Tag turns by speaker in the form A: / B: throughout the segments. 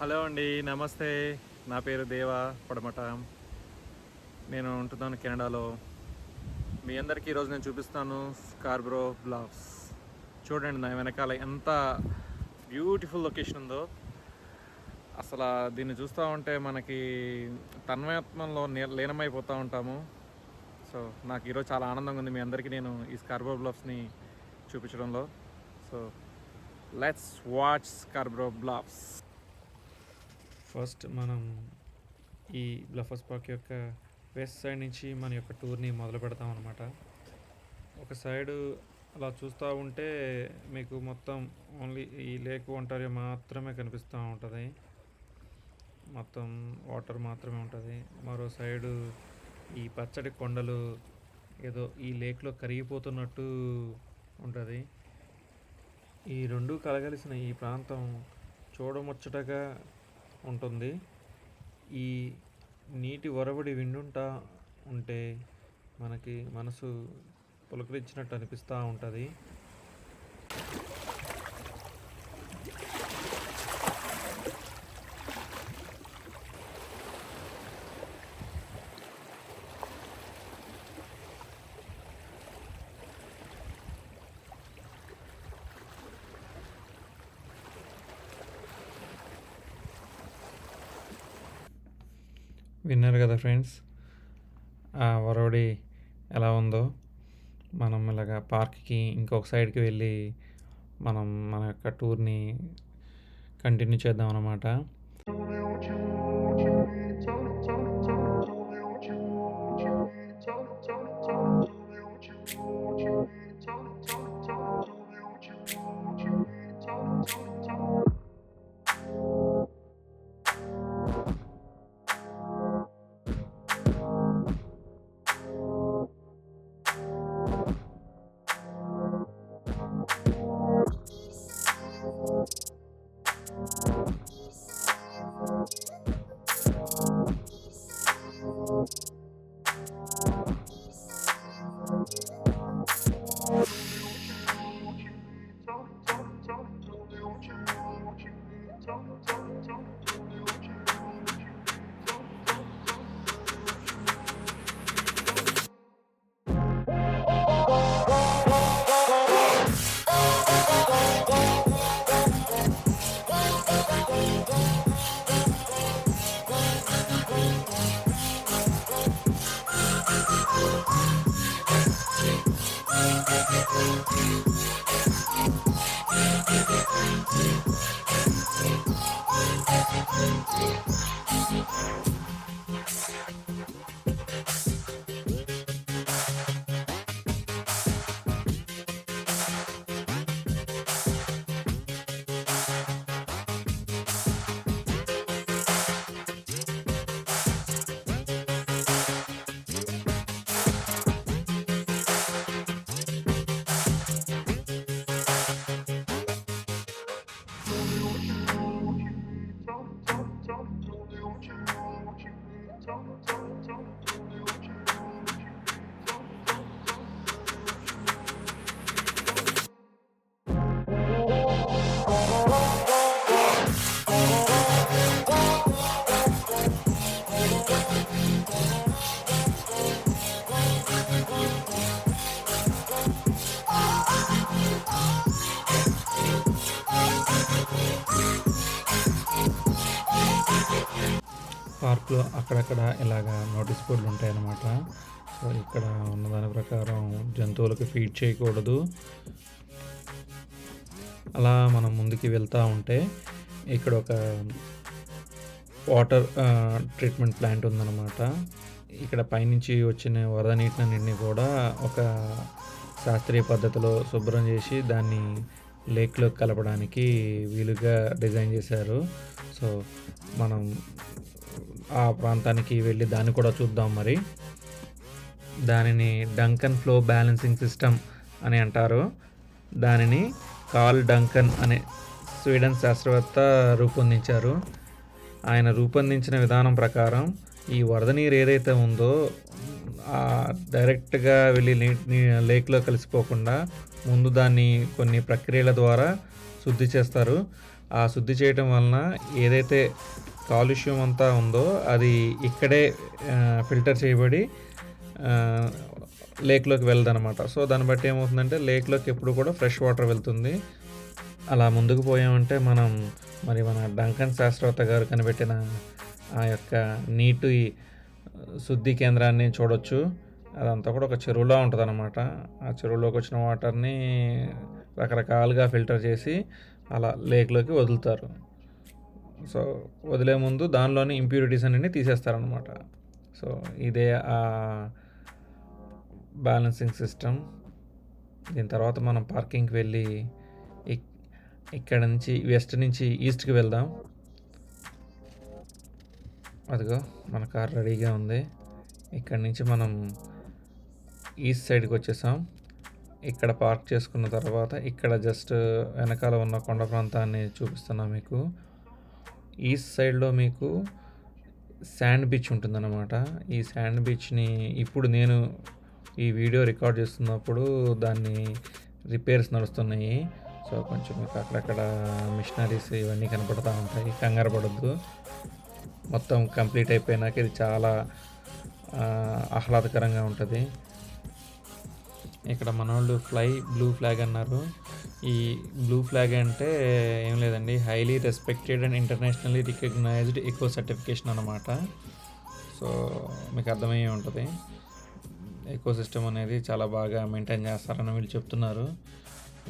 A: Hello అండి, నమస్తే. నా పేరు దేవా పడమట. నేను ఉంటున్నాను కెనడాలో. మీ అందరికీ ఈరోజు నేను చూపిస్తాను స్కార్బ్రో బ్లాఫ్స్. చూడండి నా వెనకాల ఎంత బ్యూటిఫుల్ లొకేషన్ ఉందో. అసలు దీన్ని చూస్తూ ఉంటే మనకి తన్మయత్వంలో లీనమైపోతూ ఉంటాము. సో నాకు ఈరోజు చాలా ఆనందంగా ఉంది మీ అందరికీ నేను ఈ స్కార్బ్రో బ్లాఫ్స్ని చూపించడంలో. So let's watch Scarborough Bluffs. First మనం ఈ బ్లఫర్స్ పార్క్ యొక్క వెస్ట్ సైడ్ నుంచి మన యొక్క టూర్ని మొదలు పెడతాం అనమాట. ఒక సైడు అలా చూస్తూ ఉంటే మీకు మొత్తం ఓన్లీ ఈ లేక్ ఒంటారియో మాత్రమే కనిపిస్తూ ఉంటుంది. మొత్తం వాటర్ మాత్రమే ఉంటుంది. మరో సైడు ఈ పచ్చడి కొండలు ఏదో ఈ లేక్లో కరిగిపోతున్నట్టు ఉంటుంది. ఈ రెండు కలగలిసిన ఈ ప్రాంతం చూడముచ్చటగా ఉంటుంది. ఈ నీటి ఒరవడి వింటుంటా ఉంటే మనకి మనసు పులకరించినట్టు అనిపిస్తూ ఉంటుంది. విన్నారు కదా ఫ్రెండ్స్, ఆ ఒరవడి ఎలా ఉందో. మనం ఇలాగా పార్క్కి ఇంకొక సైడ్కి వెళ్ళి మనం మన యొక్క టూర్ని కంటిన్యూ చేద్దాం అన్నమాట. పార్క్లో అక్కడక్కడ ఇలాగ నోటీస్ బోర్డులు ఉంటాయన్నమాట. సో ఇక్కడ ఉన్నదాని ప్రకారం జంతువులకు ఫీడ్ చేయకూడదు. అలా మనం ముందుకి వెళ్తూ ఉంటే ఇక్కడ ఒక వాటర్ ట్రీట్మెంట్ ప్లాంట్ ఉందన్నమాట. ఇక్కడ పైనుంచి వచ్చిన వరద నీటిని కూడా ఒక శాస్త్రీయ పద్ధతిలో శుభ్రం చేసి దాన్ని లేక్లో కలపడానికి వీలుగా డిజైన్ చేశారు. సో మనం ఆ ప్రాంతానికి వెళ్ళి దాన్ని కూడా చూద్దాం. మరి దానిని డంకన్ ఫ్లో బ్యాలెన్సింగ్ సిస్టమ్ అని అంటారు. దానిని కార్ల్ డంకన్ అనే స్వీడన్ శాస్త్రవేత్త రూపొందించారు. ఆయన రూపొందించిన విధానం ప్రకారం ఈ వరద నీరు ఏదైతే ఉందో డైరెక్ట్గా వెళ్ళి లేక్లో కలిసిపోకుండా ముందు దాన్ని కొన్ని ప్రక్రియల ద్వారా శుద్ధి చేస్తారు.
B: ఆ శుద్ధి చేయటం వలన ఏదైతే కాలుష్యం అంతా ఉందో అది ఇక్కడే ఫిల్టర్ చేయబడి లేక్లోకి వెళ్ళదనమాట. సో దాన్ని బట్టి ఏమవుతుందంటే లేక్లోకి ఎప్పుడు కూడా ఫ్రెష్ వాటర్ వెళ్తుంది. అలా ముందుకు పోయామంటే మనం మన డంకన్ శాస్త్రవేత్త గారు కనిపెట్టిన ఆ యొక్క నీటి శుద్ధి కేంద్రాన్ని చూడొచ్చు. అదంతా కూడా ఒక చెరువులా ఉంటుందన్నమాట. ఆ చెరువులోకి వచ్చిన వాటర్ని రకరకాలుగా ఫిల్టర్ చేసి అలా లేక్లోకి వదులుతారు. సో వదిలే ముందు దానిలోని ఇంప్యూరిటీస్ అన్నీ తీసేస్తారనమాట. సో ఇదే ఆ బ్యాలెన్సింగ్ సిస్టమ్. దీని తర్వాత మనం పార్కింగ్కి వెళ్ళి ఇక్కడ నుంచి వెస్ట్ నుంచి ఈస్ట్కి వెళ్దాం. అదిగో మన కార్ రెడీగా ఉంది. ఇక్కడ నుంచి మనం ఈస్ట్ సైడ్కి వచ్చేసాం. ఇక్కడ పార్క్ చేసుకున్న తర్వాత ఇక్కడ జస్ట్ వెనకాల ఉన్న కొండ ప్రాంతాన్ని చూపిస్తున్నా మీకు. ఈస్ట్ సైడ్లో మీకు శాండ్ బీచ్ ఉంటుందన్నమాట. ఈ శాండ్ బీచ్ని ఇప్పుడు నేను ఈ వీడియో రికార్డ్ చేస్తున్నప్పుడు దాన్ని రిపేర్స్ నడుస్తున్నాయి. సో కొంచెం మీకు అక్కడక్కడ మిషనరీస్ ఇవన్నీ కనపడుతూ ఉంటాయి. కంగారు పడొద్దు. మొత్తం కంప్లీట్ అయిపోయినాక ఇది చాలా ఆహ్లాదకరంగా ఉంటుంది. ఇక్కడ మనోళ్ళు బ్లూ ఫ్లాగ్ అన్నారు. ఈ బ్లూ ఫ్లాగ్ అంటే ఏం లేదండి, highly respected and internationally recognised eco certification అన్నమాట. సో మీకు అర్థమయ్యే ఉంటుంది. ఎకో సిస్టమ్ అనేది చాలా బాగా మెయింటైన్ చేస్తారని వీళ్ళు చెప్తున్నారు.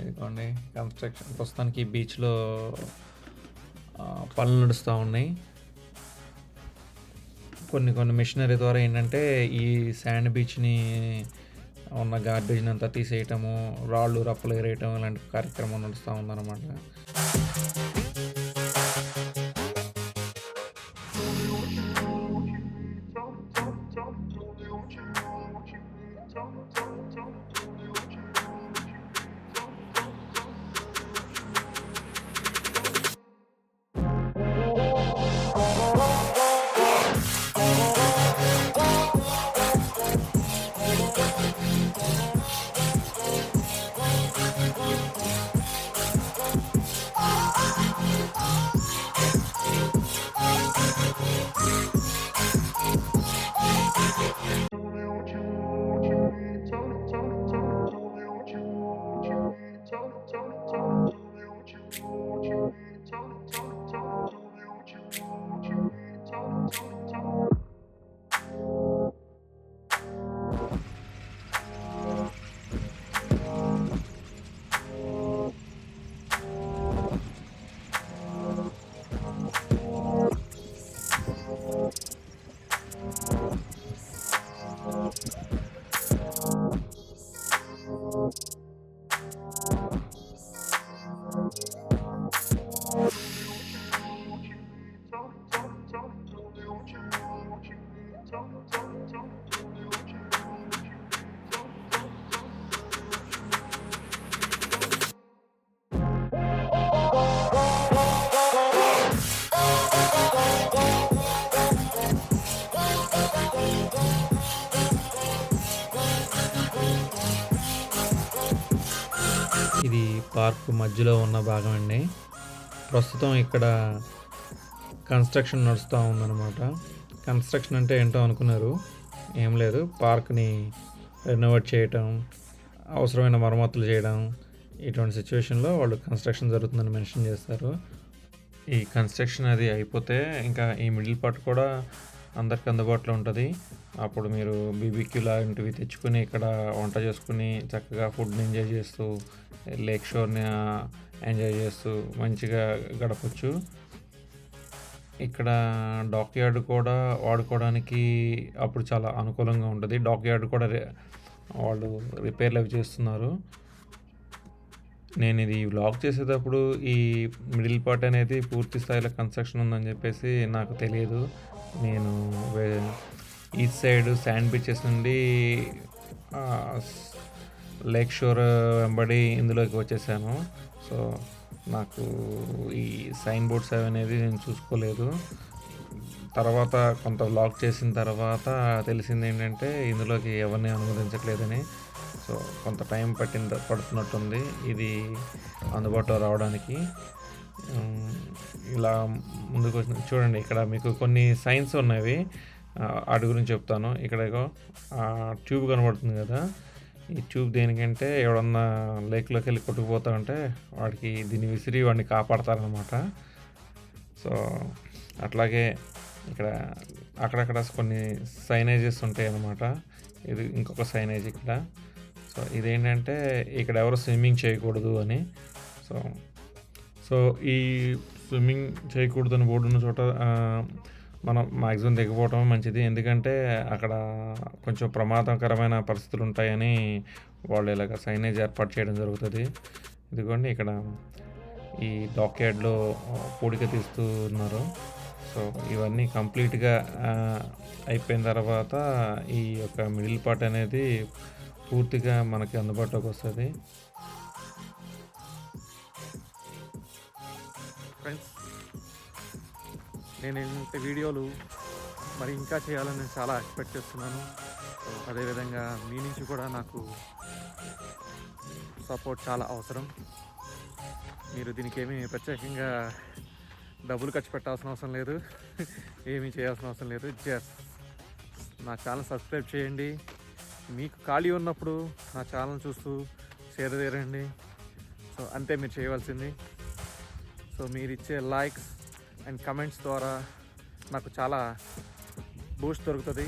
B: ఇదిగోండి కన్స్ట్రక్షన్ ప్రస్తుతానికి బీచ్లో పనులు నడుస్తూ ఉన్నాయి. కొన్ని మిషనరీ ద్వారా ఏంటంటే ఈ శాండ్ బీచ్ని ఉన్న గార్బేజ్ని అంతా తీసేయటము, రాళ్ళు రప్పలు ఎరేయటం ఇలాంటి కార్యక్రమం నడుస్తూ ఉందన్నమాట. ఇది పార్క్ మధ్యలో ఉన్న భాగం అండి. ప్రస్తుతం ఇక్కడ కన్స్ట్రక్షన్ నడుస్తూ ఉందన్నమాట. కన్స్ట్రక్షన్ అంటే ఏంటో అనుకున్నారు, ఏం లేదు, పార్క్ని రెనోవేట్ చేయటం, అవసరమైన మరమ్మతులు చేయడం, ఇటువంటి సిచ్యువేషన్లో వాళ్ళు కన్స్ట్రక్షన్ జరుగుతుందని మెన్షన్ చేస్తారు. ఈ కన్స్ట్రక్షన్ అది అయిపోతే ఇంకా ఈ మిడిల్ పార్ట్ కూడా అందరికి అందుబాటులో ఉంటుంది. అప్పుడు మీరు బీబీక్యూ లాంటివి తెచ్చుకొని ఇక్కడ వంట చేసుకుని చక్కగా ఫుడ్ని ఎంజాయ్ చేస్తూ లేక్ షోర్ని ఎంజాయ్ చేస్తూ మంచిగా గడపచ్చు. ఇక్కడ డాక్ యార్డ్ కూడా వాడుకోవడానికి అప్పుడు చాలా అనుకూలంగా ఉంటుంది. డాక్ యార్డ్ కూడా వాళ్ళు రిపేర్లు అవి చేస్తున్నారు. నేను ఇది వ్లాగ్ చేసేటప్పుడు ఈ మిడిల్ పార్ట్ అనేది పూర్తి స్థాయిలో కన్స్ట్రక్షన్ ఉందని చెప్పేసి నాకు తెలియదు. నేను ఈస్ట్ సైడ్ శాండ్ బీచెస్ నుండి లేక్ షోర్ వెంబడి ఇందులోకి వచ్చేసాను. సో నాకు ఈ సైన్ బోర్డ్స్ అవి అనేది నేను చూసుకోలేదు. తర్వాత కొంత వ్లాగ్ చేసిన తర్వాత తెలిసింది ఏంటంటే ఇందులోకి ఎవరిని అనుమతించట్లేదని. సో కొంత టైం పడుతున్నట్టుంది ఇది అందుబాటులో రావడానికి. హ్మ్. ఇలా ముందుకు వచ్చిన చూడండి, ఇక్కడ మీకు కొన్ని సైన్స్ ఉన్నవి. ఆటి గురించి చెప్తాను. ఇక్కడ ఇగో ట్యూబ్ కనబడుతుంది కదా! ఈ ట్యూబ్ దేనికంటే ఎవడన్నా లేక్‌లోకి వెళ్ళి కొట్టుకుపోతా ఉంటే వాడికి దీన్ని విసిరి వాడిని కాపాడతారనమాట. సో, అట్లాగే ఇక్కడ అక్కడక్కడ కొన్ని సైనేజెస్ ఉంటాయన్నమాట. ఇది ఇంకొక సైనేజ్ ఇక్కడ. సో, ఇదేంటంటే ఇక్కడ ఎవరు స్విమ్మింగ్ చేయకూడదు అని. సో సో, ఈ స్విమ్మింగ్ చేయకూడదని బోర్డు ఉన్న చోట మనం మాక్సిమం దిగపోవటం మంచిది. ఎందుకంటే అక్కడ కొంచెం ప్రమాదకరమైన పరిస్థితులు ఉంటాయని వాళ్ళు ఇలాగ సైనేజ్ ఏర్పాటు చేయడం జరుగుతుంది. ఇదిగోండి ఇక్కడ ఈ డాక్యార్డ్‌లో పూడిక తీస్తూ ఉన్నారు. సో, ఇవన్నీ కంప్లీట్‌గా అయిపోయిన తర్వాత ఈ యొక్క మిడిల్ పార్ట్ అనేది పూర్తిగా మనకి అందుబాటులోకి వస్తది.
A: ఫ్రెండ్స్, నేను ఇంత వీడియోలు మరి ఇంకా చేయాలని నేను చాలా ఎక్స్పెక్ట్ చేస్తున్నాను. సో అదేవిధంగా మీ నుంచి కూడా నాకు సపోర్ట్ చాలా అవసరం. మీరు దీనికి ఏమీ ప్రత్యేకంగా డబ్బులు ఖర్చు పెట్టాల్సిన అవసరం లేదు, ఏమీ చేయాల్సిన అవసరం లేదు. జస్ట్ నా ఛానల్ సబ్స్క్రైబ్ చేయండి. మీకు ఖాళీ ఉన్నప్పుడు నా ఛానల్ చూస్తూ షేర్ చేయండి. సో అంతే మీరు చేయవలసింది. సో మీరు ఇచ్చే లైక్స్ అండ్ కమెంట్స్ ద్వారా నాకు చాలా బూస్ట్ దొరుకుతుంది.